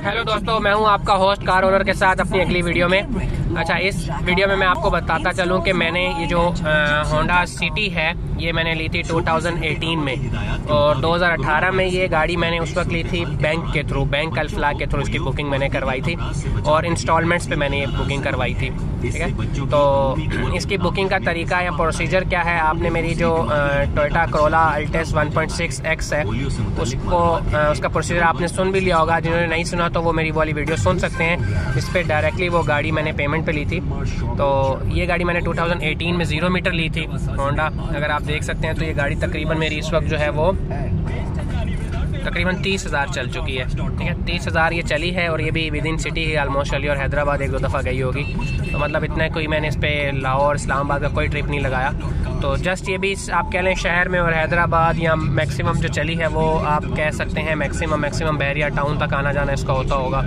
Hello दोस्तों, मैं हूं आपका होस्ट कार ओनर के साथ अपनी अगली वीडियो में। अच्छा, इस वीडियो में मैं आपको बताता चलूं कि मैंने ये जो होंडा सिटी है ये मैंने ली थी 2018 में, और 2018 में ये गाड़ी मैंने उस वक्त ली थी बैंक के थ्रू, बैंक अल्फला के थ्रू इसकी बुकिंग मैंने करवाई थी और इंस्टॉलमेंट्स पे मैंने ये बुकिंग करवाई थी। ठीक है, तो इसकी बुकिंग का तरीका या प्रोसीजर क्या है, आपने मेरी जो टोयोटा करोला अल्टेस 1.6X है उसका प्रोसीजर आपने सुन भी लिया होगा। जिन्होंने नहीं सुना तो वो मेरी वाली वीडियो सुन सकते हैं। इस पर डायरेक्टली वो गाड़ी मैंने पेमेंट पे ली थी। तो ये गाड़ी मैंने 2018 में 0 मीटर ली थी होंडा। अगर आप देख सकते हैं तो ये गाड़ी तकरीबन मेरी इस वक्त जो है वो तकरीबन 30,000 चल चुकी है। ठीक है, 30,000 ये चली है और ये भी with in city he almost चली, और हैदराबाद 1-2 दफ़ा गई होगी। तो मतलब इतना कोई मैंने इस पर लाहौर इस्लामाबाद का कोई ट्रिप नहीं लगाया। तो जस्ट ये भी आप कह लें शहर में और हैदराबाद या मैक्सिमम जो चली है वो आप कह सकते हैं मैक्सिमम बहरिया टाउन तक आना जाना इसका होता होगा।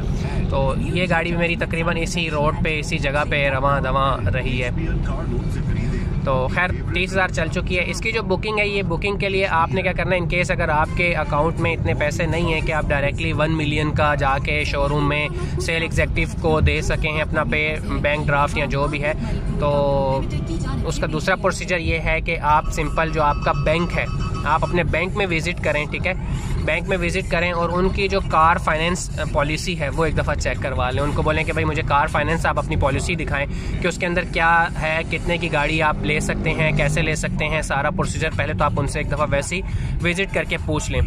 तो ये गाड़ी भी मेरी तकरीबन इसी रोड पे इसी जगह पे रवां दवां रही है। तो खैर 30,000 चल चुकी है। इसकी जो बुकिंग है, ये बुकिंग के लिए आपने क्या करना है, इन केस अगर आपके अकाउंट में इतने पैसे नहीं हैं कि आप डायरेक्टली 1 मिलियन का जाके शोरूम में सेल एग्जेक्टिव को दे सकें हैं अपना पे बैंक ड्राफ्ट या जो भी है, तो उसका दूसरा प्रोसीजर ये है कि आप सिंपल जो आपका बैंक है आप अपने बैंक में विज़िट करें। ठीक है, बैंक में विज़िट करें और उनकी जो कार फाइनेंस पॉलिसी है वो एक दफ़ा चेक करवा लें। उनको बोलें कि भाई मुझे कार फाइनेंस आप अपनी पॉलिसी दिखाएं कि उसके अंदर क्या है, कितने की गाड़ी आप ले सकते हैं, कैसे ले सकते हैं, सारा प्रोसीजर पहले तो आप उनसे एक दफ़ा वैसे ही विज़िट करके पूछ लें।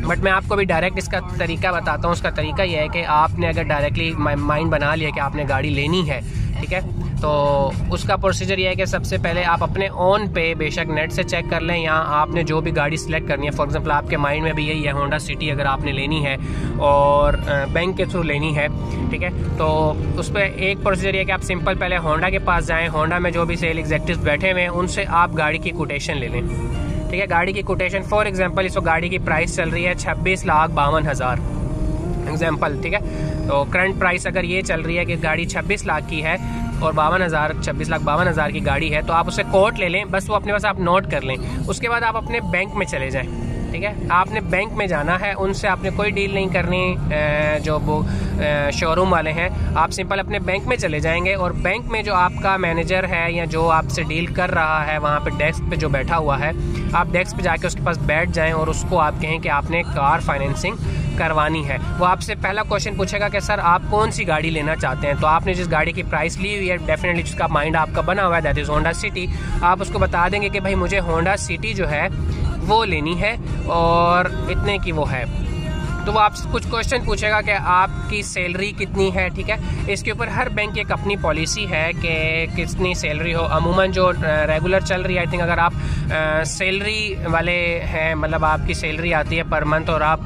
बट मैं आपको भी डायरेक्ट इसका तरीका बताता हूँ। उसका तरीका यह है कि आपने अगर डायरेक्टली माइंड बना लिया कि आपने गाड़ी लेनी है, ठीक है, तो उसका प्रोसीजर ये है कि सबसे पहले आप अपने ऑन पे बेशक नेट से चेक कर लें या आपने जो भी गाड़ी सिलेक्ट करनी है। फॉर एग्जांपल आपके माइंड में भी यही है होंडा सिटी अगर आपने लेनी है और बैंक के थ्रू लेनी है, ठीक है, तो उस पर एक प्रोसीजर ये है कि आप सिंपल पहले होंडा के पास जाएँ। होंडा में जो भी सेल एग्जेक्टिव्स बैठे हुए हैं उनसे आप गाड़ी की कोटेशन ले लें। ठीक है, गाड़ी की कोटेशन फॉर एग्जांपल इस गाड़ी की प्राइस चल रही है 26,52,000 एग्जांपल। ठीक है, तो करंट प्राइस अगर ये चल रही है कि गाड़ी 26 लाख की है और 26,52,000 की गाड़ी है, तो आप उससे कोट ले लें, बस वो अपने पास आप नोट कर लें। उसके बाद आप अपने बैंक में चले जाएं। ठीक है, आपने बैंक में जाना है, उनसे आपने कोई डील नहीं करनी। जो वो शोरूम वाले हैं, आप सिंपल अपने बैंक में चले जाएंगे और बैंक में जो आपका मैनेजर है या जो आपसे डील कर रहा है वहाँ पे डेस्क पे जो बैठा हुआ है, आप डेस्क पे जाके उसके पास बैठ जाएं और उसको आप कहें कि आपने कार फाइनेंसिंग करवानी है। वो आपसे पहला क्वेश्चन पूछेगा कि सर आप कौन सी गाड़ी लेना चाहते हैं। तो आपने जिस गाड़ी की प्राइस ली हुई है डेफिनेटली जिसका माइंड आपका बना हुआ है दैट इज़ होंडा सिटी, आप उसको बता देंगे कि भाई मुझे होंडा सिटी जो है वो लेनी है और इतने की वो है। तो वो आपसे कुछ क्वेश्चन पूछेगा कि आपकी सैलरी कितनी है। ठीक है, इसके ऊपर हर बैंक की एक अपनी पॉलिसी है कि कितनी सैलरी हो। अमूमन जो रेगुलर चल रही है, आई थिंक अगर आप सैलरी वाले हैं, मतलब आपकी सैलरी आती है पर मंथ और आप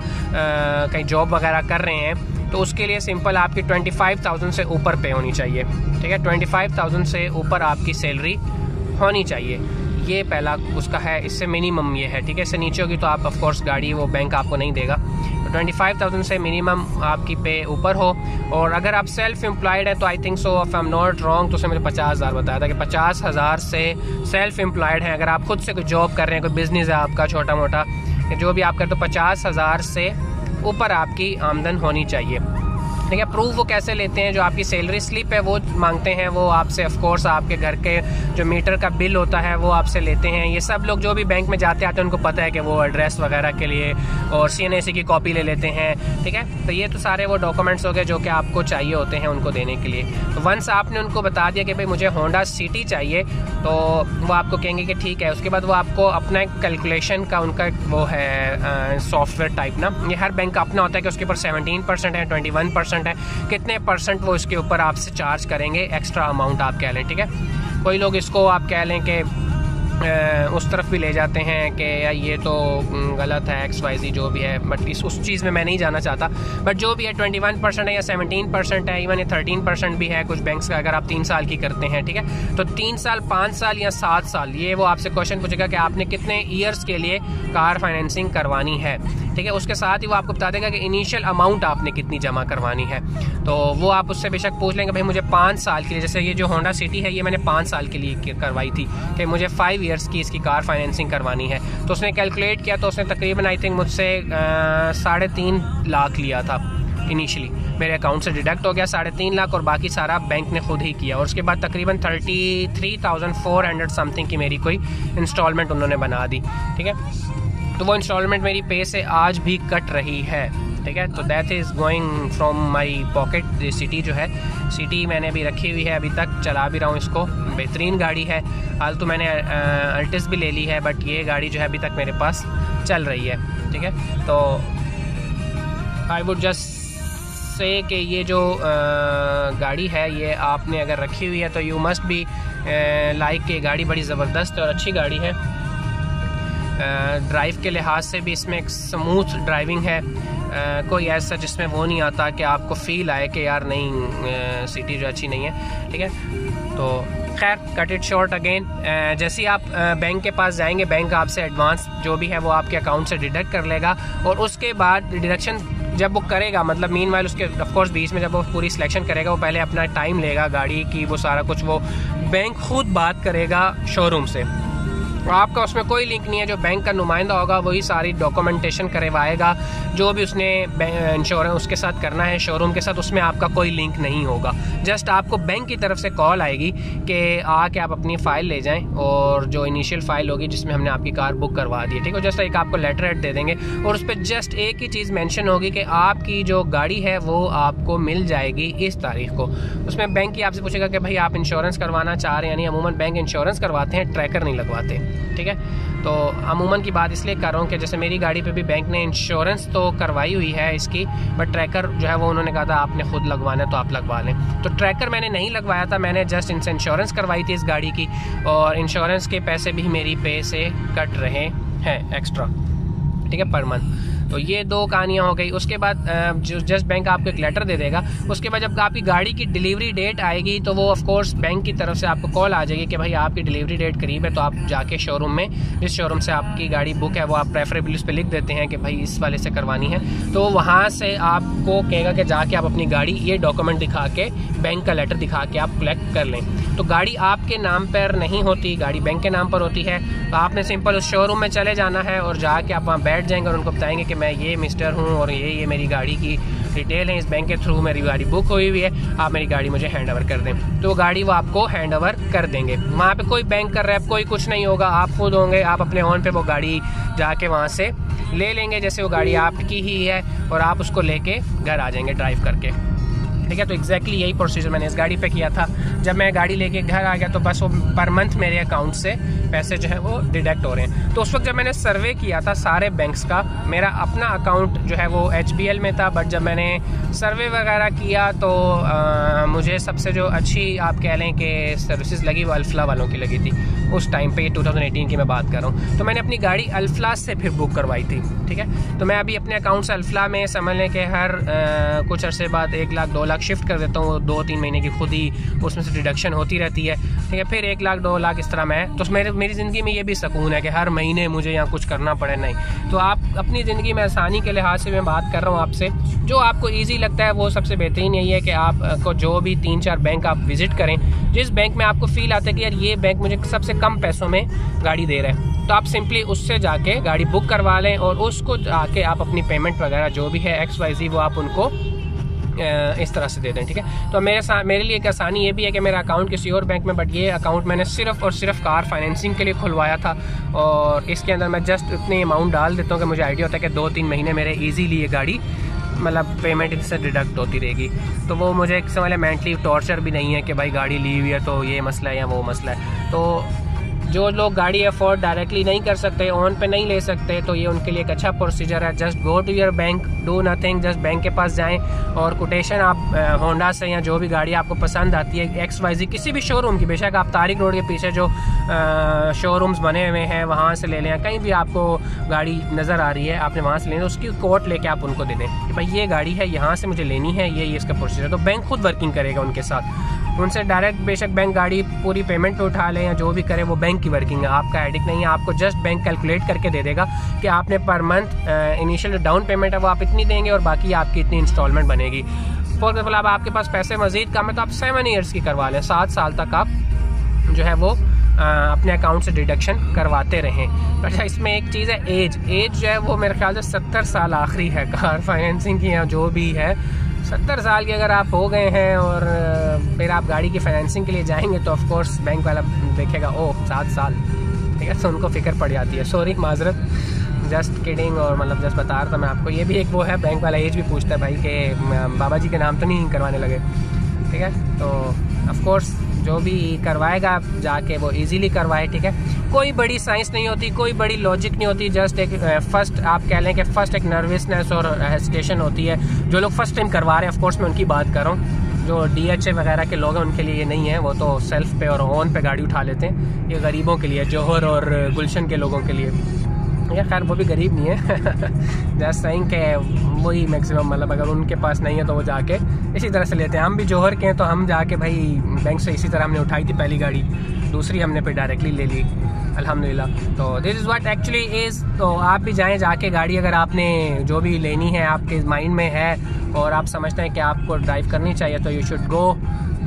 कहीं जॉब वगैरह कर रहे हैं, तो उसके लिए सिंपल आपकी 25,000 से ऊपर पे होनी चाहिए। ठीक है, 25,000 से ऊपर आपकी सैलरी होनी चाहिए, ये पहला उसका है। इससे मिनिमम ये है। ठीक है, इससे नीचे होगी तो आप ऑफ कोर्स गाड़ी वो बैंक आपको नहीं देगा। तो 25,000 से मिनिमम आपकी पे ऊपर हो। और अगर आप सेल्फ एम्प्लॉयड है तो I think so if I am not wrong तो उसने मुझे 50,000 बताया था कि 50,000 से सेल्फ एम्प्लॉयड हैं। अगर आप खुद से कोई जॉब कर रहे हैं, कोई बिजनेस है आपका छोटा मोटा जो भी आप करते तो 50,000 से ऊपर आपकी आमदन होनी चाहिए। ठीक है, प्रूफ वो कैसे लेते हैं, जो आपकी सैलरी स्लिप है वो मांगते हैं, वो आपसे ऑफ कोर्स आपके घर के जो मीटर का बिल होता है वो आपसे लेते हैं। ये सब लोग जो भी बैंक में जाते आते हैं उनको पता है कि वो एड्रेस वगैरह के लिए और CNAC की कॉपी ले लेते हैं। ठीक है, तो ये तो सारे वो डॉक्यूमेंट्स हो गए जो कि आपको चाहिए होते हैं उनको देने के लिए। तो वंस आपने उनको बता दिया कि भाई मुझे होंडा सिटी चाहिए, तो वो आपको कहेंगे कि ठीक है। उसके बाद वो आपको अपना एक कैलकुलेशन का उनका वो है सॉफ्टवेयर टाइप ना, ये हर बैंक का अपना होता है कि उसके ऊपर 17% है, 21% है, कितने परसेंट वो इसके ऊपर आपसे चार्ज करेंगे, एक्स्ट्रा अमाउंट आप कह लें। ठीक है, कोई लोग इसको आप कह लें कि उस तरफ भी ले जाते हैं कि यार ये तो गलत है XYZ जो भी है, बट उस चीज़ में मैं नहीं जाना चाहता। बट जो भी है 21% है या 17% है, इवन 13% भी है कुछ बैंक्स का अगर आप 3 साल की करते हैं। ठीक है, तो 3 साल 5 साल या 7 साल ये वो आपसे क्वेश्चन पूछेगा कि आपने कितने ईयर्स के लिए कार फाइनेंसिंग करवानी है। ठीक है, उसके साथ ही वो आपको बता देगा कि इनिशियल अमाउंट आपने कितनी जमा करवानी है। तो वो आप उससे बेशक पूछ लेंगे भाई मुझे 5 साल के लिए, जैसे ये जो होंडा सिटी है ये मैंने 5 साल के लिए करवाई थी कि मुझे 5 ईयर्स की इसकी कार फाइनेंसिंग करवानी है। तो उसने कैलकुलेट किया तो उसने तकरीबन आई थिंक मुझसे 3.5 लाख लिया था। इनिशियली मेरे अकाउंट से डिडक्ट हो गया 3.5 लाख, और बाकी सारा बैंक ने खुद ही किया। और उसके बाद तकरीबन 33,400 समथिंग की मेरी कोई इंस्टॉलमेंट उन्होंने बना दी, ठीक है। तो वो इंस्टॉलमेंट मेरी पे से आज भी कट रही है, ठीक है। तो that is going from my pocket. City जो है, सिटी मैंने भी रखी हुई है, अभी तक चला भी रहा हूँ इसको, बेहतरीन गाड़ी है। हाल तो मैंने अल्टिस भी ले ली है, बट ये गाड़ी जो है अभी तक मेरे पास चल रही है, ठीक है। तो आई वुड जस्ट से कि ये जो गाड़ी है ये आपने अगर रखी हुई है तो यू मस्ट बी लाइक कि गाड़ी बड़ी ज़बरदस्त और अच्छी गाड़ी है। ड्राइव के लिहाज से भी इसमें एक स्मूथ ड्राइविंग है, कोई ऐसा जिसमें वो नहीं आता कि आपको फील आए कि यार नहीं सिटी जो अच्छी नहीं है, ठीक है। तो खैर कट इट शॉर्ट अगेन, जैसे ही आप बैंक के पास जाएंगे, बैंक आपसे एडवांस जो भी है वो आपके अकाउंट से डिडक्ट कर लेगा, और उसके बाद डिडक्शन जब वो करेगा, मतलब मीन वाइल उसके ऑफकोर्स बीच में जब वो पूरी सिलेक्शन करेगा, वो पहले अपना टाइम लेगा गाड़ी की, वो सारा कुछ वो बैंक खुद बात करेगा शोरूम से, आपका उसमें कोई लिंक नहीं है। जो बैंक का नुमाइंदा होगा वही सारी डॉक्यूमेंटेशन करवाएगा, जो भी उसने इंश्योरेंस उसके साथ करना है शोरूम के साथ, उसमें आपका कोई लिंक नहीं होगा। जस्ट आपको बैंक की तरफ से कॉल आएगी कि आके आप अपनी फ़ाइल ले जाएं, और जो इनिशियल फ़ाइल होगी जिसमें हमने आपकी कार बुक करवा दी है, ठीक है। जस्ट एक आपको लेटर हेड दे देंगे, और उस पर जस्ट एक ही चीज़ मेंशन होगी कि आपकी जो गाड़ी है वो आपको मिल जाएगी इस तारीख को। उसमें बैंक ही आपसे पूछेगा कि भाई आप इंश्योरेंस करवाना चाह रहे हैं, यानी अमूमन बैंक इंश्योरेंस करवाते हैं, ट्रैकर नहीं लगवाते, ठीक है। तो अमूमन की बात इसलिए कर रहा हूँ कि जैसे मेरी गाड़ी पे भी बैंक ने इंश्योरेंस तो करवाई हुई है इसकी, बट ट्रैकर जो है वो उन्होंने कहा था आपने खुद लगवाना है तो आप लगवा लें। तो ट्रैकर मैंने नहीं लगवाया था, मैंने जस्ट इनसे इंश्योरेंस करवाई थी इस गाड़ी की, और इंश्योरेंस के पैसे भी मेरी पे से कट रहे हैं एक्स्ट्रा, ठीक है, पर मंथ। तो ये दो कहानियाँ हो गई। उसके बाद जो जस्ट बैंक आपको एक लेटर दे देगा, उसके बाद जब आपकी गाड़ी की डिलीवरी डेट आएगी तो वो ऑफ कोर्स बैंक की तरफ से आपको कॉल आ जाएगी कि भाई आपकी डिलीवरी डेट करीब है, तो आप जाके शोरूम में, जिस शोरूम से आपकी गाड़ी बुक है वो आप प्रेफरेबली उस पर लिख देते हैं कि भाई इस वाले से करवानी है, तो वहाँ से आपको कहेगा कि जाके आप अपनी गाड़ी ये डॉक्यूमेंट दिखा के, बैंक का लेटर दिखा के आप कलेक्ट कर लें। तो गाड़ी आपके नाम पर नहीं होती, गाड़ी बैंक के नाम पर होती है। तो आपने सिंपल उस शोरूम में चले जाना है और जाके आप वहाँ बैठ जाएंगे और उनको बताएंगे कि मैं ये मिस्टर हूँ और ये मेरी गाड़ी की डिटेल है, इस बैंक के थ्रू मेरी गाड़ी बुक हुई हुई है, आप मेरी गाड़ी मुझे हैंड ओवर कर दें। तो गाड़ी वो आपको हैंड ओवर कर देंगे। वहाँ पे कोई बैंक कर रहा है, कोई कुछ नहीं होगा, आप खुद होंगे, आप अपने ऑन पे वो गाड़ी जाके वहाँ से ले लेंगे, जैसे वो गाड़ी आपकी ही है, और आप उसको लेके घर आ जाएंगे ड्राइव करके, ठीक है। तो एग्जैक्टली यही प्रोसीजर मैंने इस गाड़ी पे किया था। जब मैं गाड़ी लेके घर आ गया तो बस वो पर मंथ मेरे अकाउंट से पैसे जो है वो डिडक्ट हो रहे हैं। तो उस वक्त जब मैंने सर्वे किया था सारे बैंक्स का, मेरा अपना अकाउंट जो है वो HBL में था, बट जब मैंने सर्वे वगैरह किया तो मुझे सबसे जो अच्छी आप कह लें कि सर्विसेज लगी वो अल्फला वालों की लगी थी उस टाइम पे। 2018 की मैं बात कर रहा हूँ। तो मैंने अपनी गाड़ी अल्फला से फिर बुक करवाई थी, ठीक है। तो मैं अभी अपने अकाउंट से अल्फला में समझ लें कि हर कुछ अरसे बाद 1 लाख 2 लाख शिफ्ट कर देता हूँ, 2-3 महीने की खुद ही उसमें से डिडक्शन होती रहती है, ठीक है। फिर 1 लाख 2 लाख इस तरह मैं, तो मेरी ज़िंदगी में ये भी सुकून है कि हर महीने मुझे यहाँ कुछ करना पड़े नहीं। तो आप अपनी ज़िंदगी में आसानी के लिहाज से मैं बात कर रहा हूँ आपसे, जो आपको ईजी लगता है वो सबसे बेहतरीन यही है कि आपको जो भी 3-4 बैंक आप विज़िट करें, जिस बैंक में आपको फील आता है कि यार ये बैंक मुझे सबसे कम पैसों में गाड़ी दे रहा है, तो आप सिंपली उससे जाके गाड़ी बुक करवा लें, और उसको जाके आप अपनी पेमेंट वगैरह जो भी है XYZ वो आप उनको इस तरह से दे दें, ठीक है। तो मेरे लिए एक आसानी ये भी है कि मेरा अकाउंट किसी और बैंक में, बट ये अकाउंट मैंने सिर्फ और सिर्फ कार फाइनेंसिंग के लिए खुलवाया था, और इसके अंदर मैं जस्ट इतनी अमाउंट डाल देता हूँ कि मुझे आइडिया होता है कि 2-3 महीने मेरे ईजीली ये गाड़ी मतलब पेमेंट इससे डिडक्ट होती रहेगी। तो वो मुझे एक समझ मेंटली टॉर्चर भी नहीं है कि भाई गाड़ी ली हुई है तो ये मसला है या वो मसला है। तो जो लोग गाड़ी अफोर्ड डायरेक्टली नहीं कर सकते, ऑन पे नहीं ले सकते, तो ये उनके लिए एक अच्छा प्रोसीजर है। Just go to your bank, do nothing, just bank के पास जाएं और कोटेशन आप होंडा से या जो भी गाड़ी आपको पसंद आती है XYZ किसी भी शोरूम की, बेशक आप तारिक रोड के पीछे जो शोरूम्स बने हुए हैं वहाँ से ले लें, कहीं भी आपको गाड़ी नज़र आ रही है आपने वहाँ से लेनी, उसकी कोट लेके आप उनको दे दें कि भाई ये गाड़ी है, यहाँ से मुझे लेनी है, ये इसका प्रोसीजर। तो बैंक खुद वर्किंग करेगा उनके साथ, उनसे डायरेक्ट बेशक बैंक गाड़ी पूरी पेमेंट पे उठा ले या जो भी करे, वो बैंक की वर्किंग है, आपका एडिक नहीं है। आपको जस्ट बैंक कैलकुलेट करके दे देगा कि आपने per month initial down payment है वो आप इतनी देंगे और बाकी आपकी इतनी इंस्टॉलमेंट बनेगी। फॉर एग्जाम्पल अब आपके पास पैसे मजीद कम है तो आप 7 ईयर्स की करवा लें, 7 साल तक आप जो है वो अपने अकाउंट से डिडक्शन करवाते रहें। अच्छा, इसमें एक चीज़ है एज जो है वो मेरे ख्याल से 70 साल आखिरी है कार फाइनेंसिंग की, या जो भी है 70 साल के अगर आप हो गए हैं और फिर आप गाड़ी की फाइनेंसिंग के लिए जाएंगे तो ऑफ कोर्स बैंक वाला देखेगा ओह 7 साल, ठीक है, तो उनको फिक्र पड़ जाती है। सॉरी, माजरत, जस्ट किडिंग। और मतलब जस्ट बता रहा था मैं आपको, ये भी एक वो है, बैंक वाला एज भी पूछता है भाई कि बाबा जी के नाम तो नहीं करवाने लगे, ठीक है। तो ऑफ कोर्स जो भी करवाएगा जाके वो इजीली करवाए, ठीक है। कोई बड़ी साइंस नहीं होती, कोई बड़ी लॉजिक नहीं होती, जस्ट एक फर्स्ट आप कह लें कि फर्स्ट एक नर्वसनेस और हेजिटेशन होती है। जो लोग फर्स्ट टाइम करवा रहे हैं, ऑफ कोर्स मैं उनकी बात कर रहा हूँ। जो DHA वगैरह के लोग हैं उनके लिए ये नहीं है, वो तो सेल्फ पे और ओन पे गाड़ी उठा लेते हैं। ये गरीबों के लिए, जौहर और गुलशन के लोगों के लिए, या खैर वो भी गरीब नहीं है जस्ट सेइंग के वही मैक्सिमम, मतलब अगर उनके पास नहीं है तो वो जाके इसी तरह से लेते हैं। हम भी जौहर के हैं तो हम जाके भाई बैंक से इसी तरह हमने उठाई थी पहली गाड़ी, दूसरी हमने फिर डायरेक्टली ले ली अल्हम्दुलिल्लाह। तो this is what actually is. तो आप भी जाएं जाके गाड़ी, अगर आपने जो भी लेनी है आपके माइंड में है और आप समझते हैं कि आपको ड्राइव करनी चाहिए तो यू शुड गो,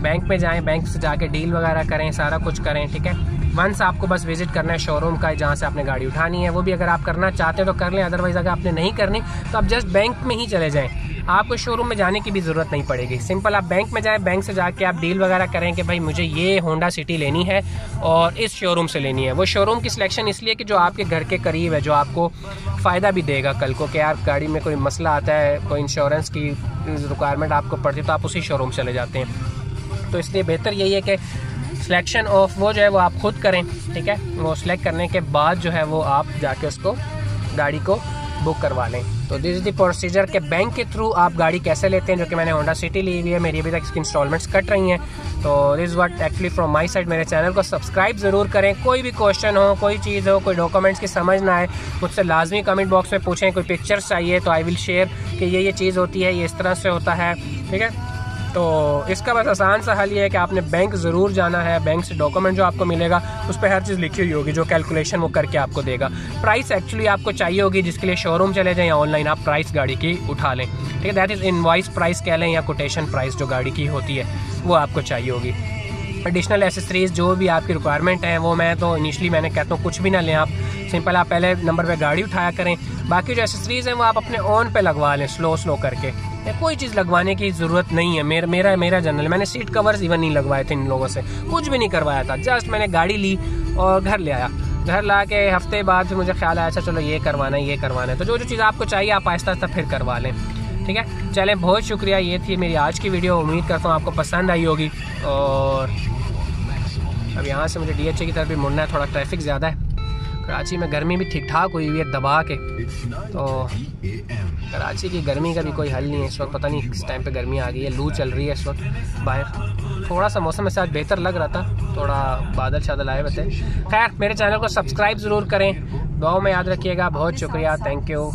बैंक में जाएं, बैंक से जाके डील वगैरह करें, सारा कुछ करें, ठीक है। वंस आपको बस विजिट करना है शोरूम का जहाँ से आपने गाड़ी उठानी है, वो भी अगर आप करना चाहते हैं तो कर लें, अदरवाइज़ अगर आपने नहीं करनी तो आप जस्ट बैंक में ही चले जाएं, आपको शोरूम में जाने की भी ज़रूरत नहीं पड़ेगी। सिंपल आप बैंक में जाएं, बैंक से जाके आप डील वगैरह करें कि भाई मुझे ये होंडा सिटी लेनी है और इस शोरूम से लेनी है। वो शोरूम की सिलेक्शन इसलिए कि जो आपके घर के करीब है, जो आपको फ़ायदा भी देगा कल को, कि यार गाड़ी में कोई मसला आता है, कोई इंश्योरेंस की रिक्वायरमेंट आपको पड़ती है तो आप उसी शोरूम चले जाते हैं। तो इसलिए बेहतर यही है कि सिलेक्शन ऑफ वो जो है वो आप खुद करें, ठीक है। वो सिलेक्ट करने के बाद जो है वो आप जाके उसको गाड़ी को बुक करवा लें। तो दिस इज़ द प्रोसीजर के बैंक के थ्रू आप गाड़ी कैसे लेते हैं, जो कि मैंने होंडा सिटी ली हुई है, मेरी अभी तक इसकी इंस्टॉलमेंट्स कट रही हैं। तो this is what actually from my side. मेरे चैनल को सब्सक्राइब ज़रूर करें। कोई भी क्वेश्चन हो, कोई चीज़ हो, कोई डॉक्यूमेंट्स की समझ ना आए, मुझसे लाजमी कमेंट बॉक्स में पूछें। कोई पिक्चर्स चाहिए तो आई विल शेयर कि ये चीज़ होती है, ये इस तरह से होता है, ठीक है। तो इसका बस आसान सा हल ये है कि आपने बैंक ज़रूर जाना है। बैंक से डॉक्यूमेंट जो आपको मिलेगा उस पर हर चीज़ लिखी हुई होगी, जो कैलकुलेशन वो करके आपको देगा। प्राइस एक्चुअली आपको चाहिए होगी, जिसके लिए शोरूम चले जाएं या ऑनलाइन आप प्राइस गाड़ी की उठा लें, ठीक है। दैट इज़ इनवॉइस प्राइस कह लें या कोटेशन प्राइस जो गाड़ी की होती है वो आपको चाहिए होगी। एडिशनल एसेसरीज़ जो भी आपकी रिक्वायरमेंट है वो मैं तो इनिशली मैंने कहता हूँ कुछ भी ना लें आप, सिंपल आप पहले नंबर पे गाड़ी उठाया करें। बाकी जो एसेसरीज़ हैं वो आप अपने ऑन पे लगवा लें, स्लो करके। कोई चीज़ लगवाने की ज़रूरत नहीं है। मेरा जनरल, मैंने सीट कवर्स इवन नहीं लगवाए थे इन लोगों से, कुछ भी नहीं करवाया था। जस्ट मैंने गाड़ी ली और घर ले आया। घर ला के हफ्ते बाद फिर मुझे ख्याल आया अच्छा चलो ये करवाना है। तो जो चीज़ आपको चाहिए आप आहिस्ता आहिस्ता फिर करवा लें, ठीक है। चलें, बहुत शुक्रिया। ये थी मेरी आज की वीडियो, उम्मीद करता हूँ आपको पसंद आई होगी। और अब यहाँ से मुझे DHA की तरफ भी मुड़ना है, थोड़ा ट्रैफिक ज़्यादा है। कराची में गर्मी भी ठीक ठाक हुई हुई है दबा के, तो कराची की गर्मी का भी कोई हल नहीं है इस वक्त। पता नहीं किस टाइम पे गर्मी आ गई है, लू चल रही है इस वक्त बाहर। थोड़ा सा मौसम में से आज बेहतर लग रहा था, थोड़ा बादल शादल आए हुए थे। खैर, मेरे चैनल को सब्सक्राइब ज़रूर करें, दुआओं में याद रखिएगा। बहुत शुक्रिया, थैंक यू।